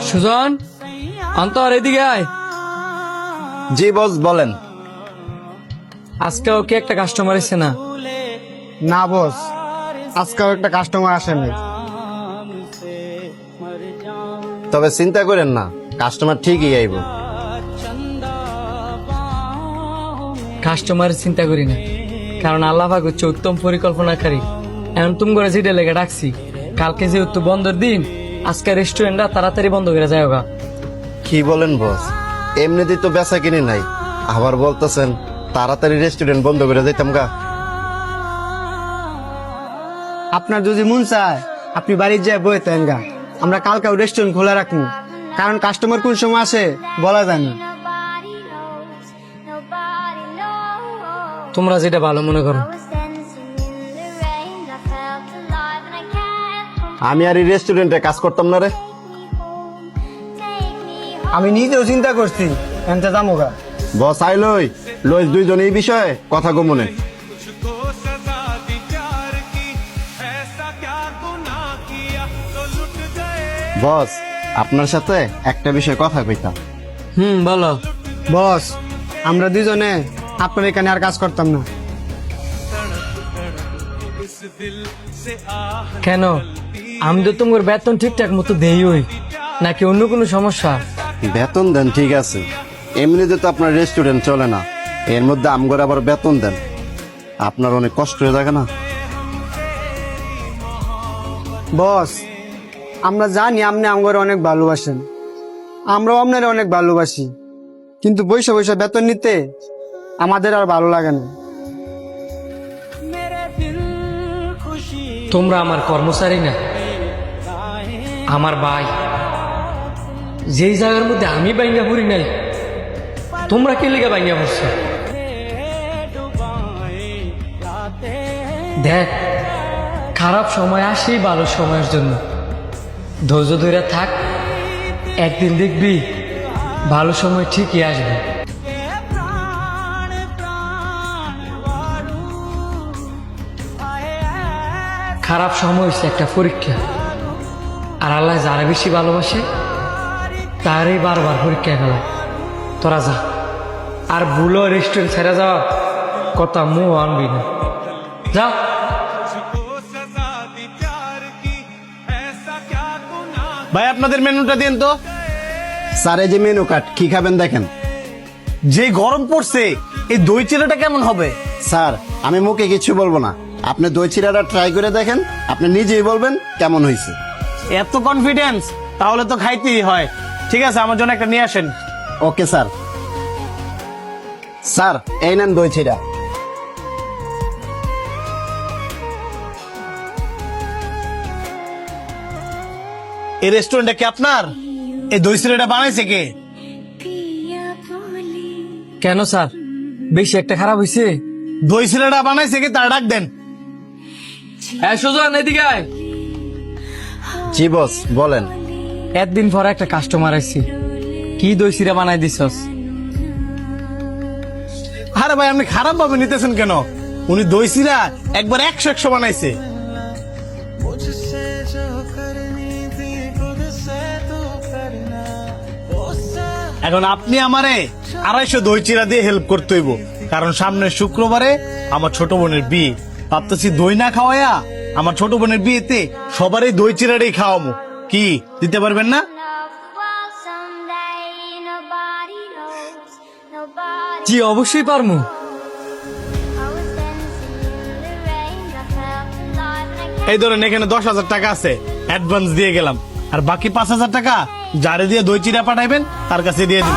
সুজন, অন্তর এদিকে আয়। জি বস বলেন। আজকেও কি একটা কাস্টমার এসে না? না বস, আজকেও একটা কাস্টমার আসেনি। তবে চিন্তা করেন না, কাস্টমার ঠিকই আইব। কাস্টমার চিন্তা করি না, কারণ আল্লাহ পাক হচ্ছে উত্তম পরিকল্পনাকারী। এখন তুমি করে যেটা লেগে ডাকছি, কালকে যেহেতু বন্ধর দিন, আজকে রেস্টুরেন্টটা তাড়াতাড়ি বন্ধ করে যায় গা। কি বলেন বস, এমনিতেই তো বেচা কিনে নাই, আবার বলতেছেন তাড়াতাড়ি রেস্টুরেন্ট বন্ধ করে যাইতাম গা। আপনার যদি মন চায় আপনি বাড়ির যায় বই তেন গা, আমরা কালকেও রেস্টুরেন্ট খোলা রাখবো, কারণ কাস্টমার কোন সময় আসে বলা যায় না। তোমরা যেটা ভালো মনে করো। আমি আর এই রেস্টুরেন্টে কাজ করতাম না রে। আমি নিজেও চিন্তা করছি এনতে যাবো গা। বস আইলই লই দুইজন এই বিষয়ে কথা কমনে। বস আপনার সাথে একটা বিষয়ে কথা কইতাম। বলো। বস, আমরা দুজনে আপনার এখানে আর কাজ করতাম না। কেন? আমি তো তোমার বেতন ঠিকঠাক মতো দেই হই, নাকি অন্য কোনো সমস্যা? বেতন দেন ঠিক আছে, এমনিতে তো আপনার রেস্টুরেন্ট চলে না, এর মধ্যে আমগর আবার বেতন দেন, আপনার অনেক কষ্ট হয়ে থাকে না? বস, আমরা জানি আপনি আমাদের অনেক ভালোবাসেন, আমরাও আপনার অনেক ভালোবাসি, কিন্তু বৈশা বৈশা বেতন নিতে আমাদের আর ভালো লাগে না। তোমরা আমার কর্মচারী না, আমার ভাই। যেই জায়গার মধ্যে আমি বাইঙ্গা পড়ি নাই, তোমরা কে লেগে বাইঙ্গা পড়ছো? দেখ, খারাপ সময় আসে ভালো সময়ের জন্য। ধৈর্য ধরে থাক, একদিন দেখবি ভালো সময় ঠিকই আসবে। খারাপ সময় হচ্ছে একটা পরীক্ষা, আর আল্লাহ যারা বেশি ভালোবাসে তারই বারবার পরীক্ষা ফেলায়। তোরা যা, আর ভুলো রেস্টুরেন্ট ছেড়ে যাওয়া কথা মুখ আনবি না, যা। ভাই আপনাদের মেনুটা দিন তো। স্যার এই যে মেনু কার্ড, কি খাবেন দেখেন। যে গরম পড়ছে, এই দই চিড়াটা কেমন হবে? স্যার আমি মুখে কিছু বলবো না, আপনি দই চিড়াটা ট্রাই করে দেখেন, আপনি নিজেই বলবেন কেমন হয়েছে। এত কনফিডেন্স, তাহলে তো খাইতেই হয়। ঠিক আছে, আমার জন্য একটা নিয়ে আসেন। Okay sir. স্যার এই নেন দই চিড়া। এই রেস্টুরেন্টটা কি আপনার? এই দই চিড়াটা বানাইছে কে? কেন স্যার, বেশি একটা খারাপ হয়েছে? দই চিড়াটা বানাইছে কে, তার ডাক দেন। হ্যাঁ সুজন, এদিকে আয়। জি বস বলেন। একদিন পর একটা কাস্টমার আসছি, কি দই চিড়া বানাই দিছস? আরে ভাই আপনি খারাপ ভাবে নিতেছেন কেন? উনি দই চিড়া একবার 100 বানাইছে। এখন আপনি আমারে 250 দই চিড়া দিয়ে হেল্প করতে হইব, কারণ সামনের শুক্রবারে আমার ছোট বোনের বিয়ে। ভাবতেছি দই না খাওয়াইয়া আমার ছোট বোনের বিয়েতে সবারই দই চিড়াটাই খাওয়াবো। কি দিতে পারবেন না? জি অবশ্যই পারমু। এই ধরেন এখানে 10,000 টাকা আছে, অ্যাডভান্স দিয়ে গেলাম, আর বাকি 5,000 টাকা যারে দিয়ে দই চিড়া পাঠাইবেন তার কাছে দিয়ে দিন।